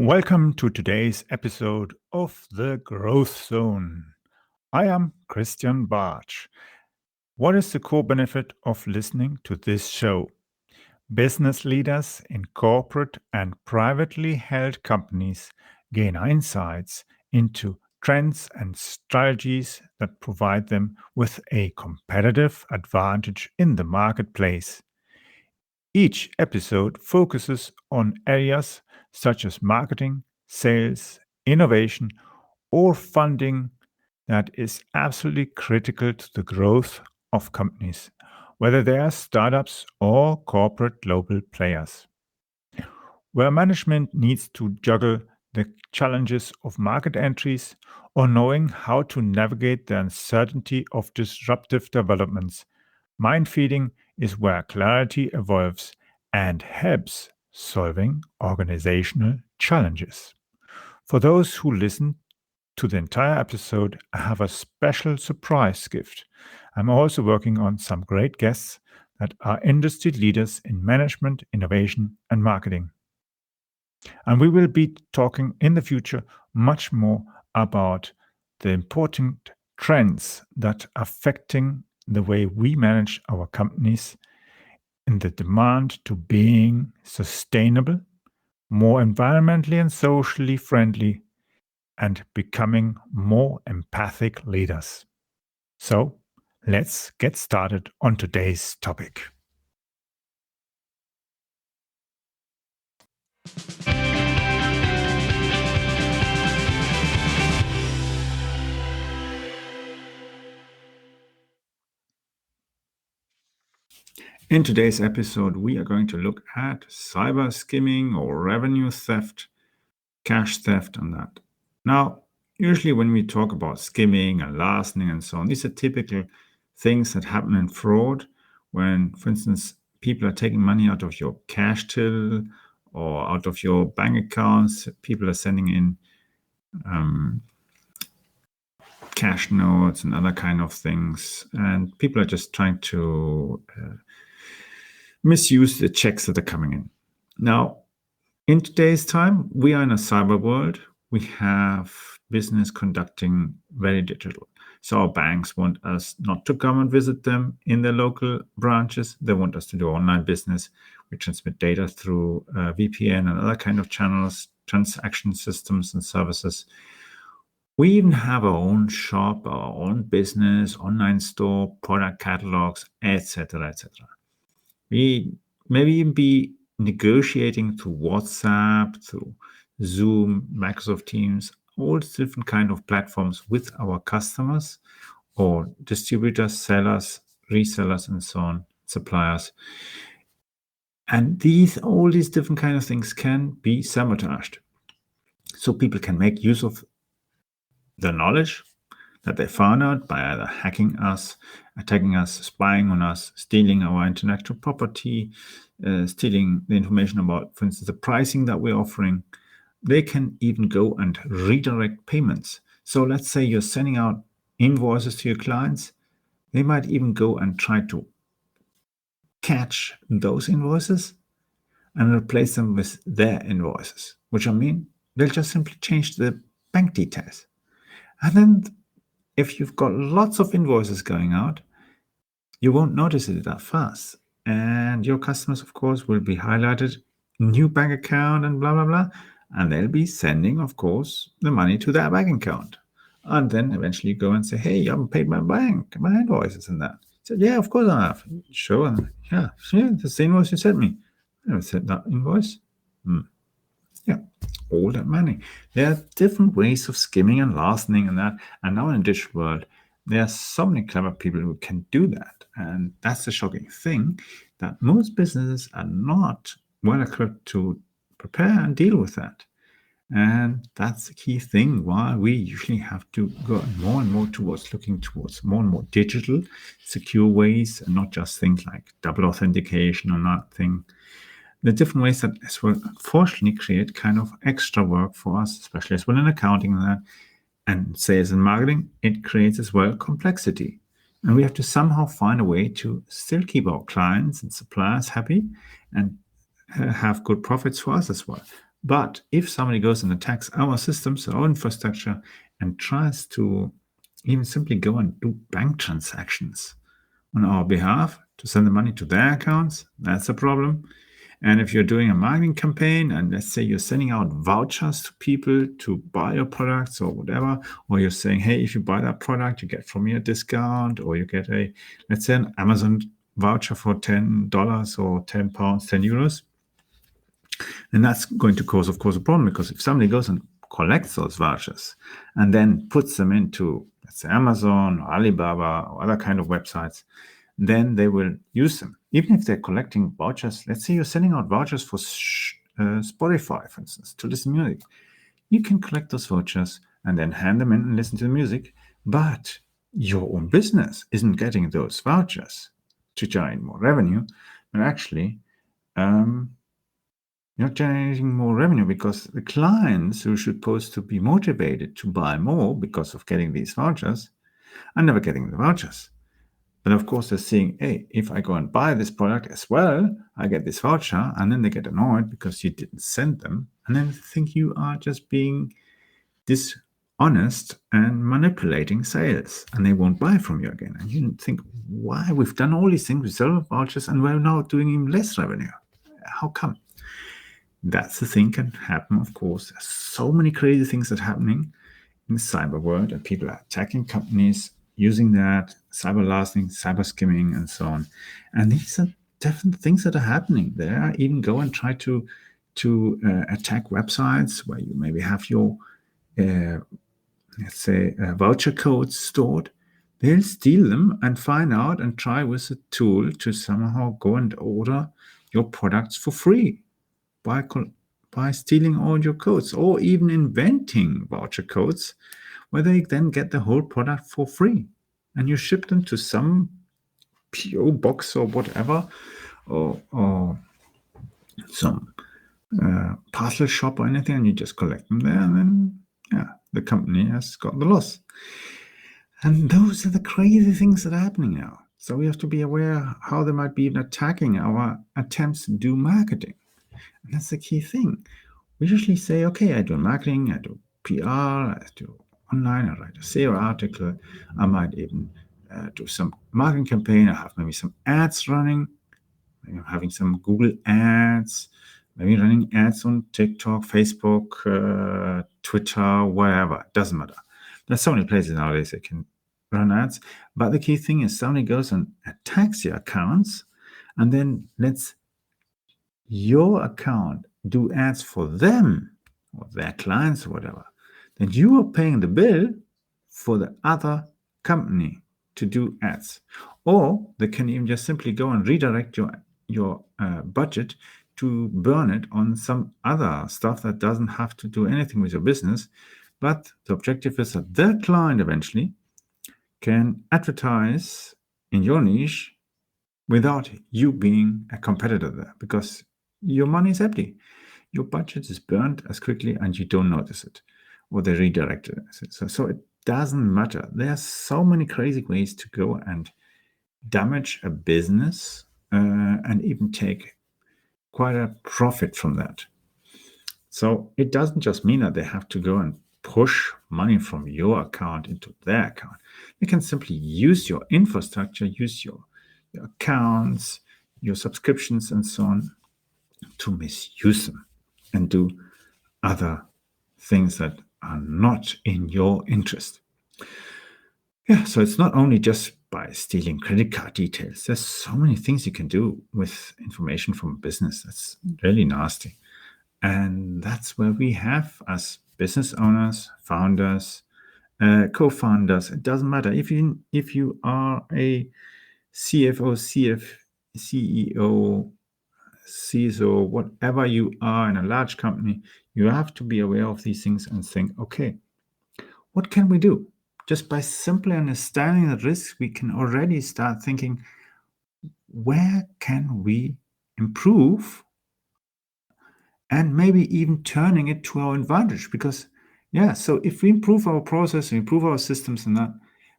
Welcome to today's episode of The Growth Zone. I am Christian Bartsch. What is the core benefit of listening to this show? Business leaders in corporate and privately held companies gain insights into trends and strategies that provide them with a competitive advantage in the marketplace. Each episode focuses on areas such as marketing, sales, innovation, or funding that is absolutely critical to the growth of companies, whether they are startups or corporate global players. Where management needs to juggle the challenges of market entries or knowing how to navigate the uncertainty of disruptive developments, mind feeding is where clarity evolves and helps solving organizational challenges. For those who listen to the entire episode, I have a special surprise gift. I'm also working on some great guests that are industry leaders in management, innovation, and marketing. And we will be talking in the future much more about the important trends that are affecting the way we manage our companies in the demand to being sustainable, more environmentally and socially friendly, and becoming more empathic leaders. So, let's get started on today's topic. In today's episode, we are going to look at cyber skimming or revenue theft, cash theft, and that. Now, usually when we talk about skimming and larcening and so on, these are typical things that happen in fraud when, for instance, people are taking money out of your cash till or out of your bank accounts. People are sending in cash notes and other kind of things, and people are just trying to misuse the checks that are coming in. Now, in today's time, we are in a cyber world. We have business conducting very digital. So our banks want us not to come and visit them in their local branches. They want us to do online business. We transmit data through VPN and other kind of channels, transaction systems and services. We even have our own shop, our own business, online store, product catalogs, etc., etc. We maybe even be negotiating through WhatsApp, through Zoom, Microsoft Teams, all different kind of platforms with our customers or distributors, sellers, resellers, and so on, suppliers. And all these different kind of things can be sabotaged. So people can make use of the knowledge that they found out by either hacking us, attacking us, spying on us, stealing our intellectual property, stealing the information about, for instance, the pricing that we're offering. They can even go and redirect payments. So let's say you're sending out invoices to your clients. They might even go and try to catch those invoices and replace them with their invoices, which I mean, they'll just simply change the bank details. And then if you've got lots of invoices going out, you won't notice it that fast. And your customers, of course, will be highlighted, new bank account and blah, blah, blah. And they'll be sending, of course, the money to their bank account. And then eventually go and say, hey, you haven't paid my invoices and that. So, yeah, of course I have. Sure. Yeah, that's the invoice you sent me. I never sent that invoice. Yeah, all that money. There are different ways of skimming and larcening and that. And now in the digital world, there are so many clever people who can do that. And that's the shocking thing, that most businesses are not well equipped to prepare and deal with that. And that's the key thing why we usually have to go more and more towards looking towards more and more digital, secure ways, and not just things like double authentication or that thing. The different ways that as well, unfortunately, create kind of extra work for us, especially as well in accounting and that, and sales and marketing. It creates as well complexity. And we have to somehow find a way to still keep our clients and suppliers happy and have good profits for us as well. But if somebody goes and attacks our systems, our infrastructure, and tries to even simply go and do bank transactions on our behalf to send the money to their accounts, that's a problem. And if you're doing a marketing campaign and let's say you're sending out vouchers to people to buy your products or whatever, or you're saying, hey, if you buy that product, you get from me a discount, or you get let's say an Amazon voucher for $10 or £10, €10, then that's going to cause, of course, a problem, because if somebody goes and collects those vouchers and then puts them into, let's say, Amazon or Alibaba or other kind of websites, then they will use them. Even if they're collecting vouchers, let's say you're sending out vouchers for Spotify, for instance, to listen to music. You can collect those vouchers and then hand them in and listen to the music, but your own business isn't getting those vouchers to generate more revenue, but actually you're generating more revenue, because the clients who are supposed to be motivated to buy more because of getting these vouchers are never getting the vouchers. But of course, they're seeing, hey, if I go and buy this product as well, I get this voucher, and then they get annoyed because you didn't send them, and then think you are just being dishonest and manipulating sales, and they won't buy from you again. And you think, why? We've done all these things, we sell vouchers, and we're now doing even less revenue. How come? That's the thing can happen, of course. There's so many crazy things that are happening in the cyber world, and people are attacking companies using that, cyber larcening, cyber skimming, and so on. And these are different things that are happening. They are even go and try to attack websites where you maybe have your, let's say, voucher codes stored. They'll steal them and find out and try with a tool to somehow go and order your products for free by stealing all your codes, or even inventing voucher codes where they then get the whole product for free, and you ship them to some PO box or whatever, or some parcel shop or anything, and you just collect them there, and then the company has got the loss. And those are the crazy things that are happening now. So we have to be aware how they might be even attacking our attempts to do marketing. And that's the key thing. We usually say, okay, I do marketing, I do PR, I do online, I write a SEO article, I might even do some marketing campaign, I have maybe some ads running, maybe I'm having some Google ads, maybe running ads on TikTok, Facebook, Twitter, whatever, it doesn't matter. There's so many places nowadays that can run ads, but the key thing is somebody goes and attacks your accounts and then lets your account do ads for them or their clients or whatever, then you are paying the bill for the other company to do ads. Or they can even just simply go and redirect your budget to burn it on some other stuff that doesn't have to do anything with your business. But the objective is that their client eventually can advertise in your niche without you being a competitor there, because your money is empty. Your budget is burned as quickly and you don't notice it, or they redirect it. So it doesn't matter. There are so many crazy ways to go and damage a business and even take quite a profit from that. So it doesn't just mean that they have to go and push money from your account into their account. They can simply use your infrastructure, use your accounts, your subscriptions, and so on, to misuse them and do other things that are not in your interest. Yeah, so it's not only just by stealing credit card details. There's so many things you can do with information from a business. That's really nasty. And that's where we have, as business owners, founders, co-founders, it doesn't matter. If you are a CFO, CEO, CISO, whatever you are in a large company, you have to be aware of these things and think, okay, what can we do? Just by simply understanding the risks, we can already start thinking, where can we improve? And maybe even turning it to our advantage. Because, so if we improve our process, we improve our systems and that,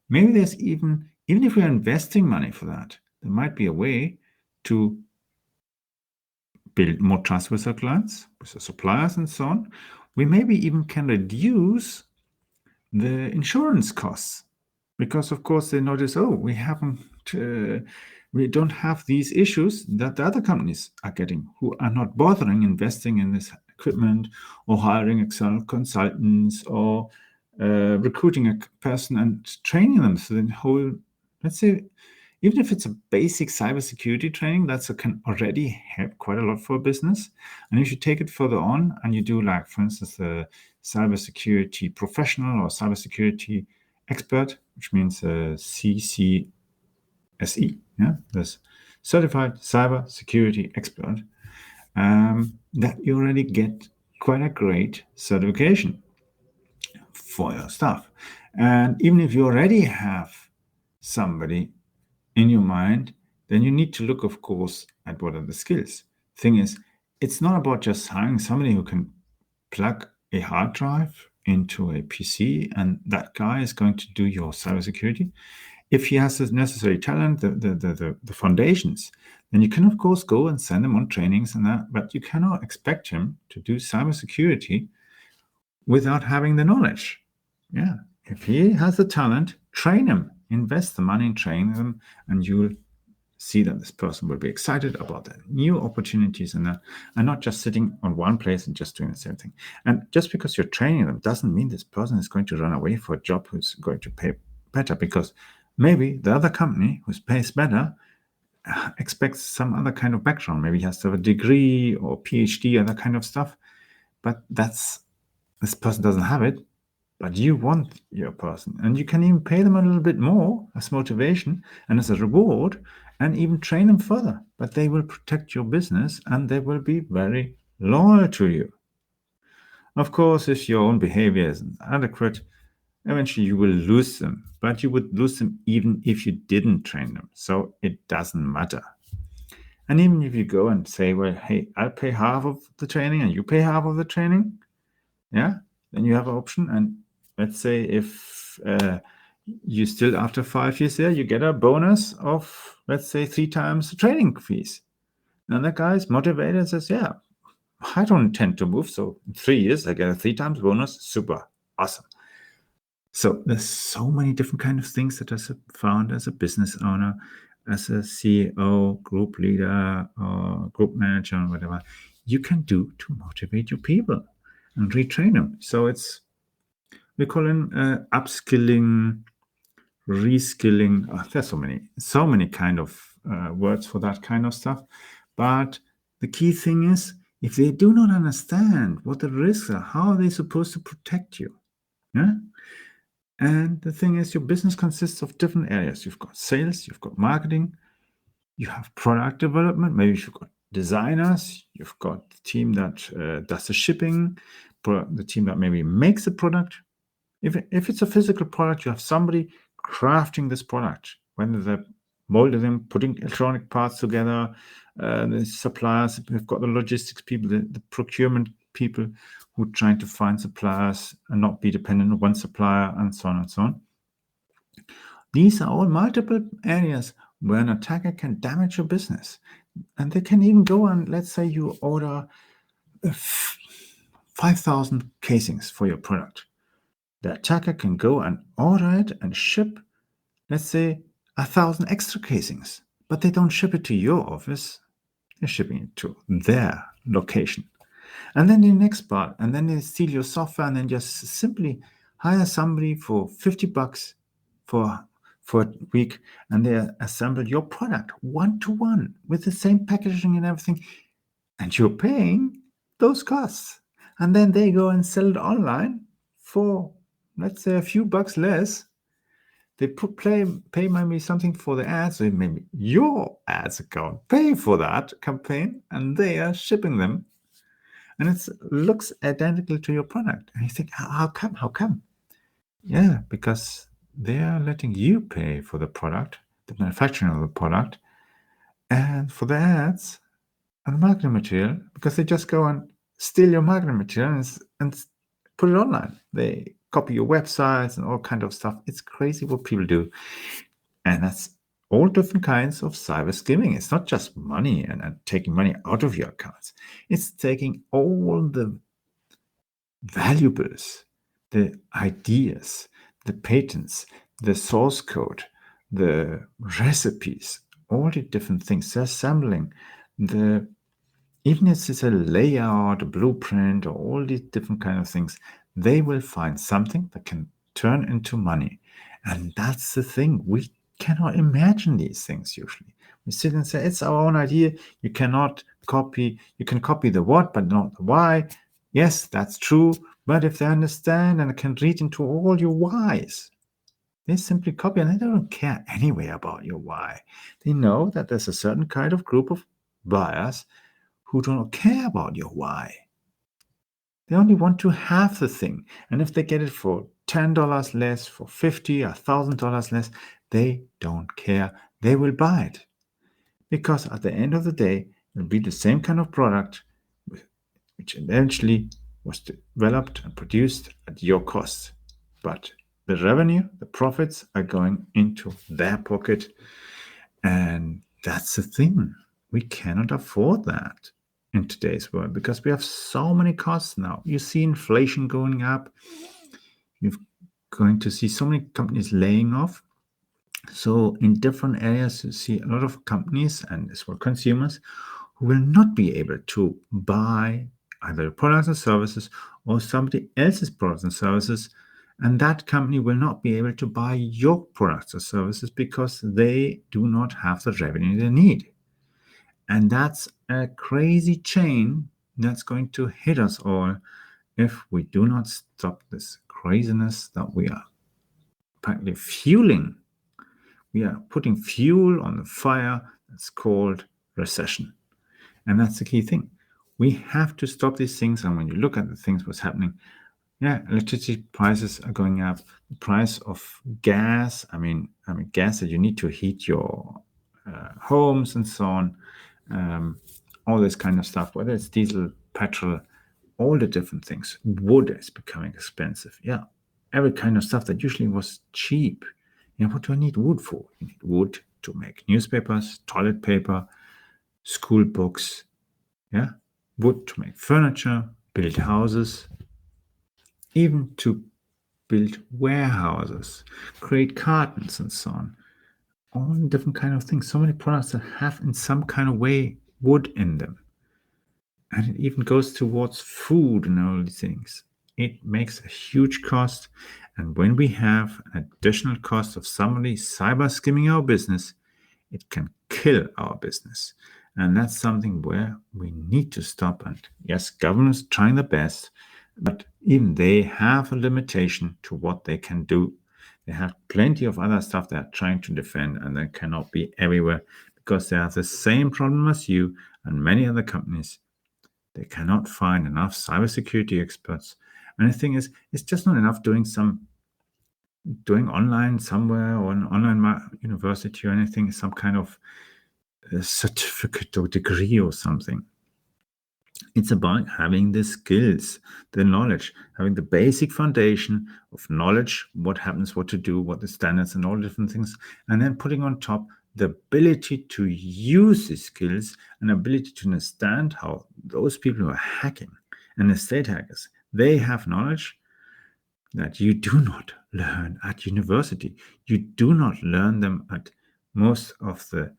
maybe there's even if we're investing money for that, there might be a way to build more trust with our clients, with the suppliers, and so on. We maybe even can reduce the insurance costs because, of course, they notice, oh, we don't have these issues that the other companies are getting, who are not bothering investing in this equipment or hiring external consultants or recruiting a person and training them. So the whole, let's say, even if it's a basic cybersecurity training, can already help quite a lot for a business. And if you take it further on and you do, like, for instance, a cybersecurity professional or cybersecurity expert, which means CCSE, yeah, this certified cybersecurity expert, that you already get quite a great certification for your stuff. And even if you already have somebody in your mind, then you need to look, of course, at what are the skills. Thing is, it's not about just hiring somebody who can plug a hard drive into a PC and that guy is going to do your cybersecurity. If he has the necessary talent, the foundations, then you can, of course, go and send him on trainings and that, but you cannot expect him to do cybersecurity without having the knowledge. Yeah. If he has the talent, train him, invest the money in training them, and you'll see that this person will be excited about the new opportunities and not just sitting on one place and just doing the same thing. And just because you're training them doesn't mean this person is going to run away for a job who's going to pay better, because maybe the other company who pays better expects some other kind of background. Maybe he has to have a degree or PhD or that kind of stuff. But this person doesn't have it. But you want your person, and you can even pay them a little bit more as motivation and as a reward, and even train them further. But they will protect your business and they will be very loyal to you. Of course, if your own behavior isn't adequate, eventually you will lose them, but you would lose them even if you didn't train them. So it doesn't matter. And even if you go and say, well, hey, I'll pay half of the training and you pay half of the training, yeah, then you have an option. And let's say if you still, after 5 years there, you get a bonus of, let's say, 3 times the training fees. And that guy is motivated and says, yeah, I don't intend to move. So in 3 years, I get a 3 times bonus. Super. Awesome. So there's so many different kind of things that I found as a business owner, as a CEO, group leader, or group manager, or whatever, you can do to motivate your people and retrain them. So we call it upskilling, reskilling. Oh, there's so many kind of words for that kind of stuff. But the key thing is, if they do not understand what the risks are, how are they supposed to protect you? Yeah. And the thing is, your business consists of different areas. You've got sales, you've got marketing, you have product development. Maybe you've got designers, you've got the team that does the shipping, the team that maybe makes the product. If it's a physical product, you have somebody crafting this product, whether they're molding them, putting electronic parts together, the suppliers, we've got the logistics people, the procurement people who are trying to find suppliers and not be dependent on one supplier, and so on and so on. These are all multiple areas where an attacker can damage your business. And they can even go on, let's say you order 5,000 casings for your product. The attacker can go and order it and ship, let's say, 1,000 extra casings, but they don't ship it to your office. They're shipping it to their location. And then the next part, and then they steal your software and then just simply hire somebody for $50 for a week, and they assemble your product one-to-one with the same packaging and everything, and you're paying those costs. And then they go and sell it online for, let's say, a few bucks less. They pay maybe something for the ads, so maybe your ads account pay for that campaign, and they are shipping them. And it looks identical to your product. And you think, how come? How come? Yeah, because they are letting you pay for the product, the manufacturing of the product, and for the ads and the marketing material, because they just go and steal your marketing material and put it online. They copy your websites and all kind of stuff. It's crazy what people do. And that's all different kinds of cyber skimming. It's not just money and taking money out of your accounts. It's taking all the valuables, the ideas, the patents, the source code, the recipes, all the different things, the assembling, the even if it's a layout, a blueprint, or all these different kind of things, they will find something that can turn into money. And that's the thing. We cannot imagine these things usually. We sit and say, it's our own idea. You cannot copy. You can copy the what, but not the why. Yes, that's true. But if they understand and can read into all your whys, they simply copy, and they don't care anyway about your why. They know that there's a certain kind of group of buyers who do not care about your why. They only want to have the thing. And if they get it for $10 less, for $50, $1,000 less, they don't care. They will buy it. Because at the end of the day, it will be the same kind of product which eventually was developed and produced at your cost. But the revenue, the profits are going into their pocket. And that's the thing. We cannot afford that in today's world because we have so many costs now. You see inflation going up. You're going to see so many companies laying off. So in different areas, you see a lot of companies and as well consumers who will not be able to buy either products or services or somebody else's products and services. And that company will not be able to buy your products or services because they do not have the revenue they need. And that's a crazy chain that's going to hit us all if we do not stop this craziness that we are practically fueling. We are putting fuel on the fire that's called recession. And that's the key thing. We have to stop these things. And when you look at the things, what's happening, electricity prices are going up. The price of gas, gas that you need to heat your homes and so on, all this kind of stuff, whether it's diesel, petrol, all the different things. Wood is becoming expensive. Yeah, every kind of stuff that usually was cheap. What do I need wood for? You need wood to make newspapers, toilet paper, school books. Yeah, wood to make furniture, build houses, even to build warehouses, create cartons and so on. All different kind of things. So many products that have in some kind of way wood in them. And it even goes towards food and all these things. It makes a huge cost. And when we have an additional cost of somebody cyber skimming our business, it can kill our business. And that's something where we need to stop. And yes, governments trying their best, but even they have a limitation to what they can do. They have plenty of other stuff they're trying to defend, and they cannot be everywhere because they have the same problem as you and many other companies. They cannot find enough cybersecurity experts. And the thing is, it's just not enough doing online somewhere or an online university or anything, some kind of certificate or degree or something. It's about having the skills, the knowledge, having the basic foundation of knowledge, what happens, what to do, what the standards and all different things, and then putting on top the ability to use these skills and ability to understand how those people who are hacking and the state hackers, they have knowledge that you do not learn at university. You do not learn them at most of the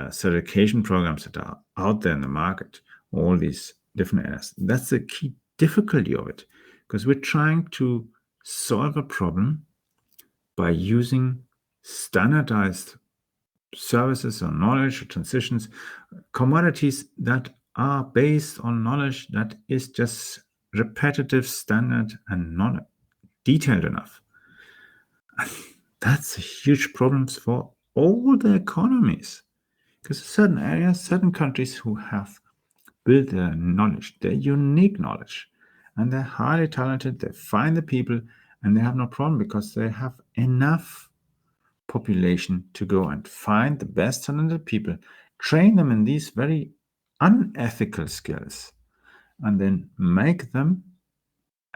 certification programs that are out there in the market, all these different areas. That's the key difficulty of it, because we're trying to solve a problem by using standardized services or knowledge or transitions, commodities that are based on knowledge that is just repetitive, standard, and not detailed enough. That's a huge problem for all the economies. Because certain areas, certain countries who have built their knowledge, their unique knowledge, and they're highly talented, they find the people, and they have no problem because they have enough population to go and find the best talented people, train them in these very unethical skills, and then make them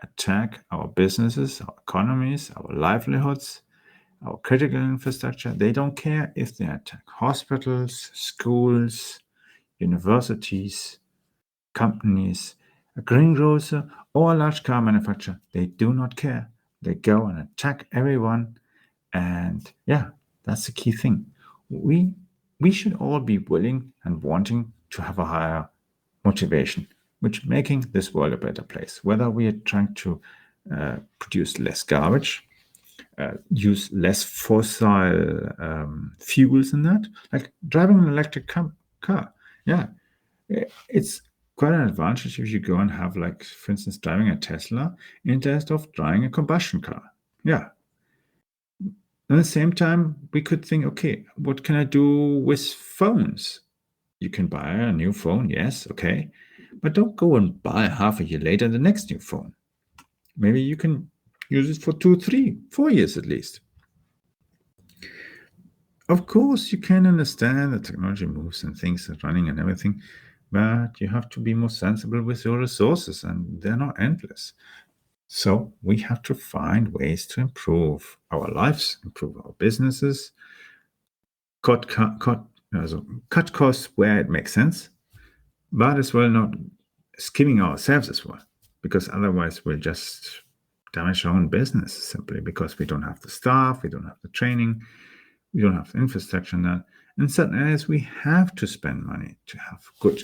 attack our businesses, our economies, our livelihoods, our critical infrastructure. They don't care if they attack hospitals, schools, universities, companies, a greengrocer, or a large car manufacturer. They do not care. They go and attack everyone. And yeah, that's the key thing. We should all be willing and wanting to have a higher motivation, which making this world a better place. Whether we are trying to produce less garbage, use less fossil fuels in that, like driving an electric car. Yeah, it's quite an advantage if you go and have, like, for instance, driving a Tesla instead of driving a combustion car. Yeah. At the same time, we could think, okay, what can I do with phones? You can buy a new phone, yes, okay, but don't go and buy half a year later the next new phone. Maybe you can use it for 2, 3, 4 years at least. Of course, you can understand that technology moves and things are running and everything, but you have to be more sensible with your resources, and they're not endless. So we have to find ways to improve our lives, improve our businesses, cut costs where it makes sense, but as well not skimming ourselves as well, because otherwise we'll just damage our own business simply because we don't have the staff, we don't have the training, we don't have the infrastructure in that. In certain areas, we have to spend money to have good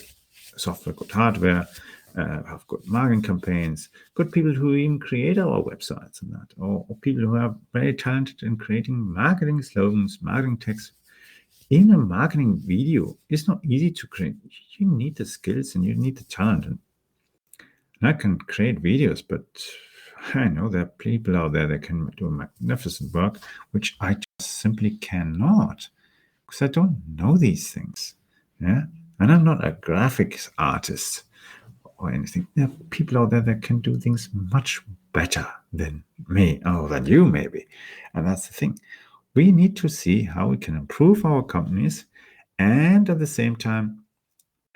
software, good hardware, have good marketing campaigns, good people who even create our websites and that, or people who are very talented in creating marketing slogans, marketing text. In a marketing video, it's not easy to create. You need the skills and you need the talent. And I can create videos, but I know there are people out there that can do magnificent work, which I just simply cannot, because I don't know these things. Yeah, and I'm not a graphics artist or anything. There are people out there that can do things much better than me, or than you maybe. And that's the thing. We need to see how we can improve our companies and at the same time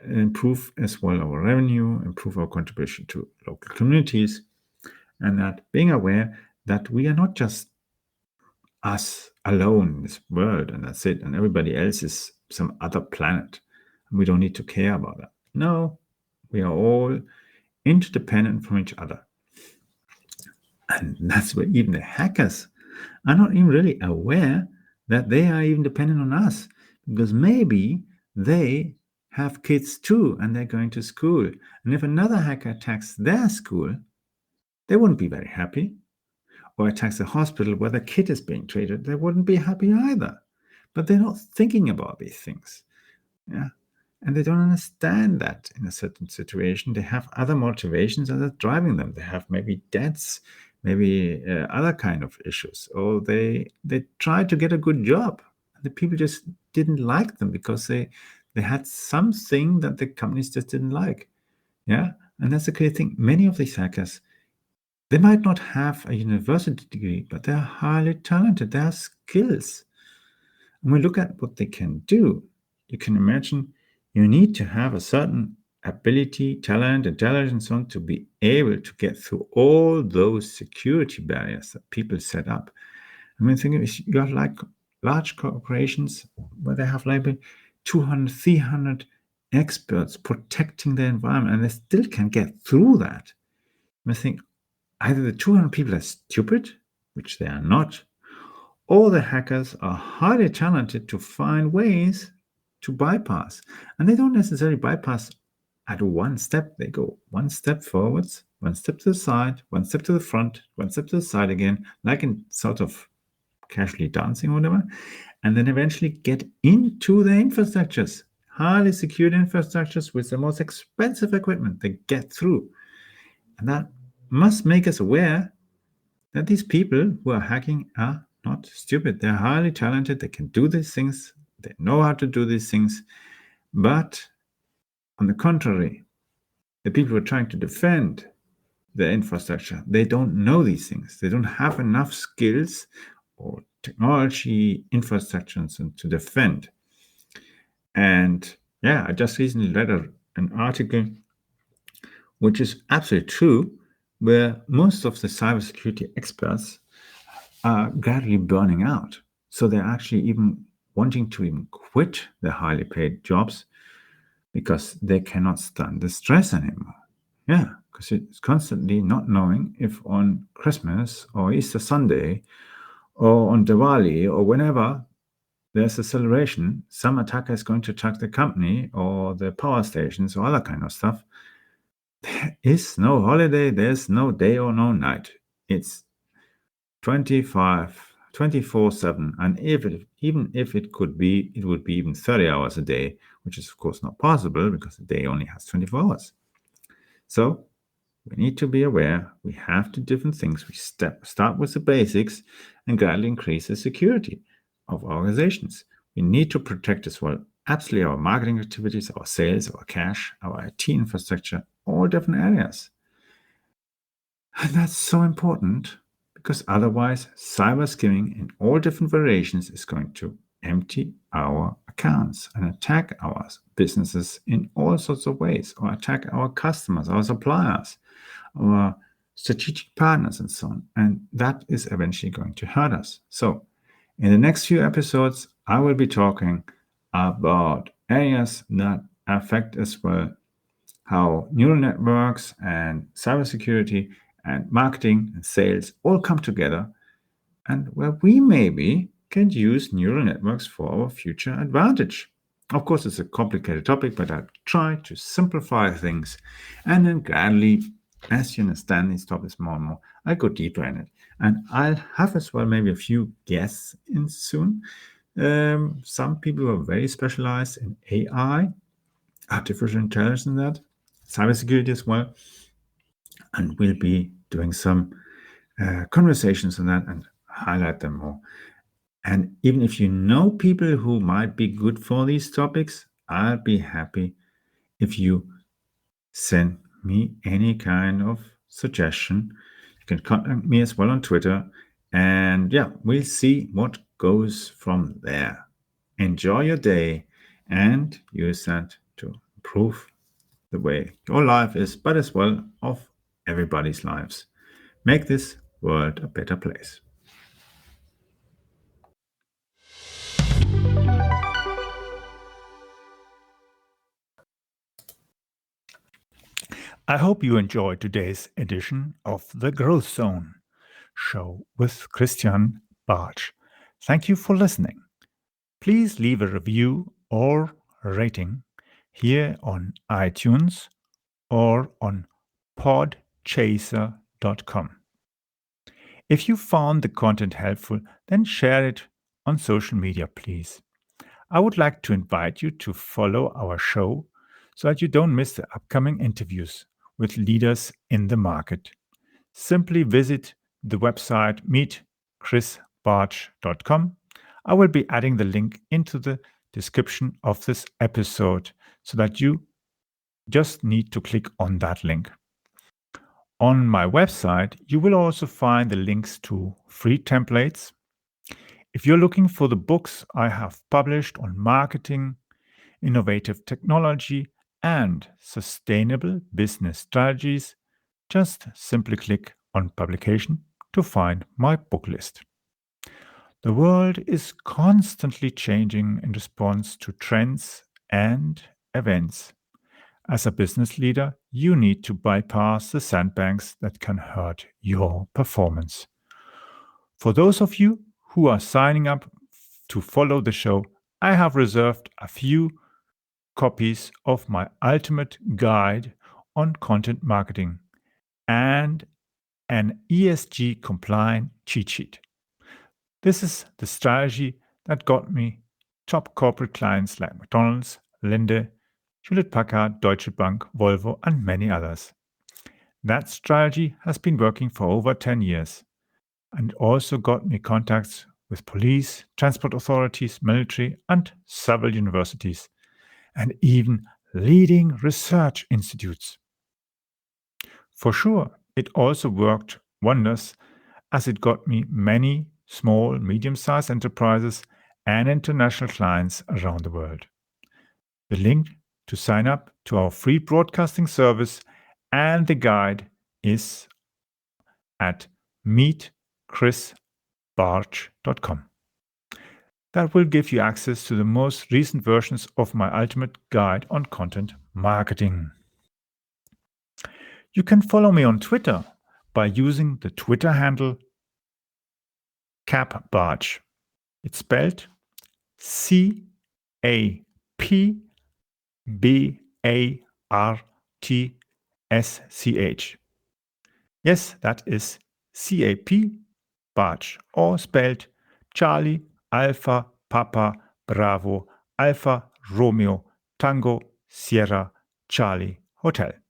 improve as well our revenue, improve our contribution to local communities, and that being aware that we are not just us alone in this world and that's it, and everybody else is some other planet. We don't need to care about that. No, we are all interdependent from each other. And that's where even the hackers are not even really aware that they are even dependent on us, because maybe they have kids too and they're going to school. And if another hacker attacks their school, they wouldn't be very happy. Or attacks a hospital where the kid is being treated, they wouldn't be happy either. But they're not thinking about these things. Yeah. And they don't understand that in a certain situation. They have other motivations that are driving them. They have maybe debts, maybe other kind of issues, or they try to get a good job. The people just didn't like them because they had something that the companies just didn't like. Yeah, and that's the clear thing. Many of these hackers, they might not have a university degree, but they're highly talented. They have skills. When we look at what they can do, you can imagine you need to have a certain ability, talent, intelligence, on to be able to get through all those security barriers that people set up. I mean, think of it, you have like large corporations where they have like 200, 300 experts protecting their environment, and they still can get through that. I think either the 200 people are stupid, which they are not, or the hackers are highly talented to find ways to bypass. And they don't necessarily bypass at one step. They go one step forwards, one step to the side, one step to the front, one step to the side again, like in sort of casually dancing or whatever, and then eventually get into the infrastructures, highly secured infrastructures with the most expensive equipment. They get through. And that must make us aware that these people who are hacking are not stupid. They're highly talented. They can do these things. They know how to do these things. But on the contrary, the people who are trying to defend the infrastructure, they don't know these things. They don't have enough skills or technology infrastructures to defend. And yeah, I just recently read an article which is absolutely true, where most of the cybersecurity experts are gradually burning out. So they're actually even wanting to even quit their highly paid jobs because they cannot stand the stress anymore. Yeah, because it's constantly not knowing if on Christmas or Easter Sunday or on Diwali or whenever there's a celebration, some attacker is going to attack the company or the power stations or other kind of stuff. There is no holiday, there's no day or no night. It's 24/7. And even if it could be, it would be even 30 hours a day, which is, of course, not possible because the day only has 24 hours. So we need to be aware. We have to do different things. We start with the basics and gradually increase the security of our organizations. We need to protect as well absolutely our marketing activities, our sales, our cash, our IT infrastructure, all different areas. And that's so important because otherwise cyber skimming in all different variations is going to empty our accounts and attack our businesses in all sorts of ways, or attack our customers, our suppliers, our strategic partners, and so on. And that is eventually going to hurt us. So in the next few episodes, I will be talking about areas that affect as well how neural networks and cybersecurity and marketing and sales all come together, and where we maybe can use neural networks for our future advantage. Of course, it's a complicated topic, but I try to simplify things, and then gradually, as you understand these topics more and more, I go deeper in it. And I'll have as well maybe a few guests in soon. Some people who are very specialized in AI, artificial intelligence, and that cybersecurity as well, and we'll be doing some conversations on that and highlight them more. And even if you know people who might be good for these topics, I'll be happy if you send me any kind of suggestion. You can contact me as well on Twitter. And yeah, we'll see what goes from there. Enjoy your day and use that to improve the way your life is, but as well of everybody's lives. Make this world a better place. I hope you enjoyed today's edition of the Growth Zone show with Christian Bartsch. Thank you for listening. Please leave a review or rating here on iTunes or on podchaser.com. If you found the content helpful, then share it on social media, please. I would like to invite you to follow our show so that you don't miss the upcoming interviews with leaders in the market. Simply visit the website meetchrisbartsch.com. I will be adding the link into the description of this episode so that you just need to click on that link. On my website, you will also find the links to free templates. If you're looking for the books I have published on marketing, innovative technology, and sustainable business strategies, just simply click on publication to find my book list. The world is constantly changing in response to trends and events. As a business leader, you need to bypass the sandbanks that can hurt your performance. For those of you who are signing up to follow the show, I have reserved a few copies of my ultimate guide on content marketing and an ESG compliant cheat sheet. This is the strategy that got me top corporate clients like McDonald's, Linde, Hewlett Packard, Deutsche Bank, Volvo, and many others. That strategy has been working for over 10 years and also got me contacts with police, transport authorities, military, and several universities, and even leading research institutes. For sure, it also worked wonders as it got me many small, medium-sized enterprises and international clients around the world. The link to sign up to our free broadcasting service and the guide is at meetchrisbartsch.com. barge.com. That will give you access to the most recent versions of my ultimate guide on content marketing. You can follow me on Twitter by using the Twitter handle capbarge. It's spelled CAPBARTSCH. Yes, that is CAP barge, or spelled Charlie Alpha Papa Bravo Alpha Romeo Tango Sierra Charlie Hotel.